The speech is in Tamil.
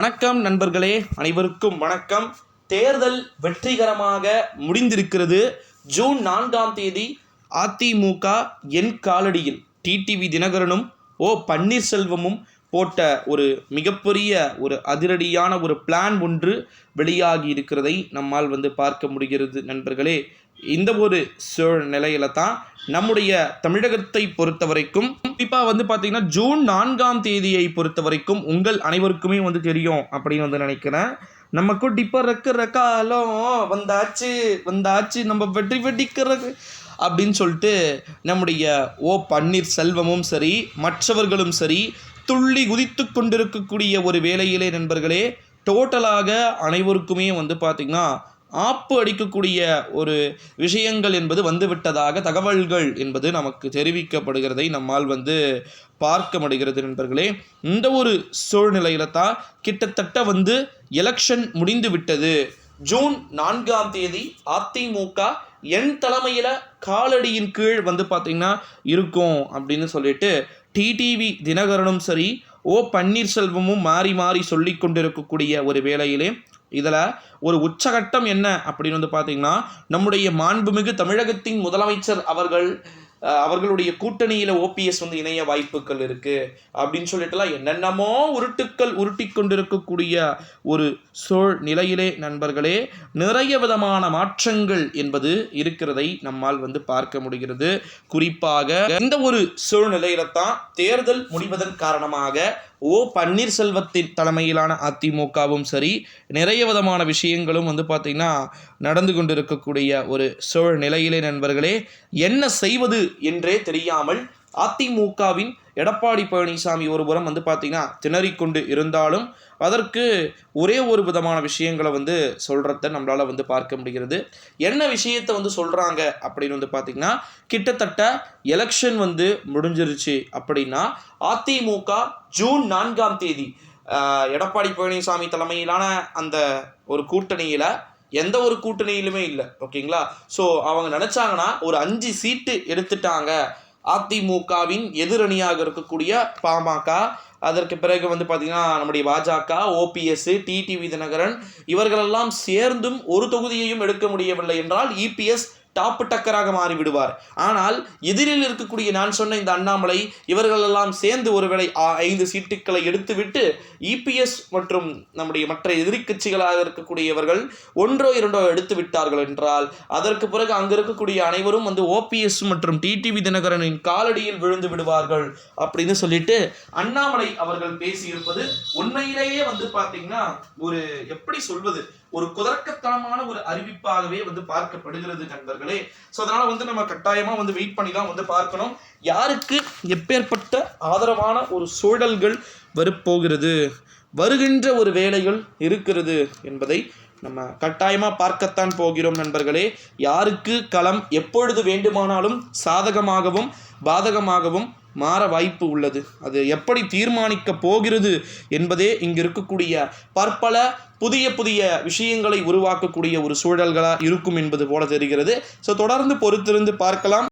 வணக்கம் நண்பர்களே, அனைவருக்கும் வணக்கம். தேர்தல் வெற்றிகரமாக முடிந்திருக்கிறது. ஜூன் 4ஆம் தேதி அதிமுக என் காலடியில் டிடிவி தினகரனும் பன்னீர்செல்வமும் போட்ட ஒரு மிகப்பெரிய ஒரு அதிரடியான ஒரு பிளான் ஒன்று வெளியாகி இருக்கிறதை நம்மால் பார்க்க முடிகிறது நண்பர்களே. இந்த ஒரு சூழ்நிலையில தான் நம்முடைய தமிழகத்தை பொறுத்த வரைக்கும் குறிப்பாக பார்த்தீங்கன்னா ஜூன் 4ஆம் தேதியை பொறுத்த வரைக்கும் உங்கள் அனைவருக்குமே தெரியும் அப்படின்னு நினைக்கிறேன். நமக்கு டிப்பர் இருக்கிற காலம் வந்தாச்சு வந்தாச்சு நம்ம வெற்றி வெட்டிக்கிறது அப்படின்னு சொல்லிட்டு நம்முடைய பன்னீர்செல்வமும் சரி மற்றவர்களும் சரி துள்ளி குதித்து கொண்டிருக்கக்கூடிய ஒரு வேளையிலே நண்பர்களே, டோட்டலாக அனைவருக்குமே பார்த்திங்கன்னா ஆப்பு அடிக்கக்கூடிய ஒரு விஷயங்கள் என்பது வந்துவிட்டதாக தகவல்கள் என்பது நமக்கு தெரிவிக்கப்படுகிறதை நம்மால் பார்க்க முடிகிறது நண்பர்களே. இந்த ஒரு சூழ்நிலையில தான் கிட்டத்தட்ட எலெக்ஷன் முடிந்து விட்டது. ஜூன் 4ஆம் தேதி அதிமுக என் தலைமையில் காலடியின் கீழ் பார்த்திங்கன்னா இருக்கும் அப்படின்னு சொல்லிட்டு டிடிவி தினகரனும் சரி பன்னீர்செல்வமும் மாறி மாறி சொல்லி கொண்டிருக்கக்கூடிய ஒரு வேளையிலே இதில் ஒரு உச்சகட்டம் என்ன அப்படின்னு பார்த்தீங்கன்னா, நம்முடைய மாண்புமிகு தமிழகத்தின் முதலமைச்சர் அவர்களுடைய கூட்டணியில் ஓபிஎஸ் இணைய வாய்ப்புகள் இருக்குது அப்படின்னு சொல்லிட்டுலாம் என்னென்னமோ உருட்டுக்கள் உருட்டி கொண்டிருக்கக்கூடிய ஒரு சூழ்நிலையிலே நண்பர்களே, நிறைய விதமான மாற்றங்கள் என்பது இருக்கிறதை நம்மால் பார்க்க முடிகிறது. குறிப்பாக இந்த ஒரு சூழ்நிலையில தான் தேர்தல் முடிவதன் காரணமாக பன்னீர்செல்வத்தின் தலைமையிலான அதிமுகவும் சரி நிறைய விதமான விஷயங்களும் பார்த்திங்கன்னா நடந்து கொண்டிருக்கக்கூடிய ஒரு சூழ்நிலையிலே நண்பர்களே, என்ன செய்வது என்றே தெரியாமல் அதிமுகவின் எடப்பாடி பழனிசாமி ஒருபுறம் பார்த்திங்கன்னா திணறிக்கொண்டு இருந்தாலும் அதற்கு ஒரே ஒரு விதமான விஷயங்களை சொல்கிறத நம்மளால் பார்க்க முடிகிறது. என்ன விஷயத்தை சொல்கிறாங்க அப்படின்னு பார்த்திங்கன்னா, கிட்டத்தட்ட எலெக்ஷன் முடிஞ்சிருச்சு அப்படின்னா அதிமுக ஜூன் 4ஆம் தேதி எடப்பாடி பழனிசாமி தலைமையிலான அந்த ஒரு கூட்டணியில் எந்த ஒரு கூட்டணியிலுமே இல்லை, ஓகேங்களா. ஸோ அவங்க நினச்சாங்கன்னா ஒரு 5 சீட்டு எடுத்துட்டாங்க. அதிமுகவின் எதிரணியாக இருக்கக்கூடிய பாமக, அதற்கு பிறகு பார்த்திங்கன்னா நம்முடைய பாஜக, ஓபிஎஸ், டிடிவி தினகரன் இவர்களெல்லாம் சேர்ந்தும் ஒரு தொகுதியையும் எடுக்க முடியவில்லை என்றால் இபிஎஸ் டாப் டக்கராக மாறிவிடுவார். ஆனால் எதிரில் இருக்கக்கூடிய நான் சொன்ன இந்த அண்ணாமலை இவர்களெல்லாம் சேர்ந்து ஒருவேளை 5 சீட்டுக்களை எடுத்துவிட்டு இபிஎஸ் மற்றும் நம்முடைய மற்ற எதிர்க்கட்சிகளாக இருக்கக்கூடியவர்கள் 1 2 எடுத்து விட்டார்கள் என்றால் அதற்கு பிறகு அங்கு இருக்கக்கூடிய அனைவரும் ஓபிஎஸ் மற்றும் டிடிவி தினகரனின் காலடியில் விழுந்து விடுவார்கள் அப்படின்னு சொல்லிட்டு அண்ணாமலை அவர்கள் பேசியிருப்பது உண்மையிலேயே பார்த்தீங்கன்னா ஒரு எப்படி சொல்வது, ஒரு குதர்க்கத்தனமான ஒரு அறிவிப்பாகவே பார்க்கப்படுகிறது நண்பர்களே. ஸோ அதனால நம்ம கட்டாயமா வெயிட் பண்ணி தான் பார்க்கணும் யாருக்கு எப்பேற்பட்ட ஆதரவான ஒரு சூழல்கள் வரப்போகிறது, வருகின்ற ஒரு வேலைகள் இருக்கிறது என்பதை நம்ம கட்டாயமாக பார்க்கத்தான் போகிறோம் நண்பர்களே. யாருக்கு களம் எப்பொழுது வேண்டுமானாலும் சாதகமாகவும் பாதகமாகவும் மாற வாய்ப்பு உள்ளது. அது எப்படி தீர்மானிக்க போகிறது என்பதே இங்கு இருக்கக்கூடிய பற்பல புதிய புதிய விஷயங்களை உருவாக்கக்கூடிய ஒரு சூழல்களாக இருக்கும் என்பது போல தெரிகிறது. ஸோ தொடர்ந்து பொறுத்திருந்து பார்க்கலாம்.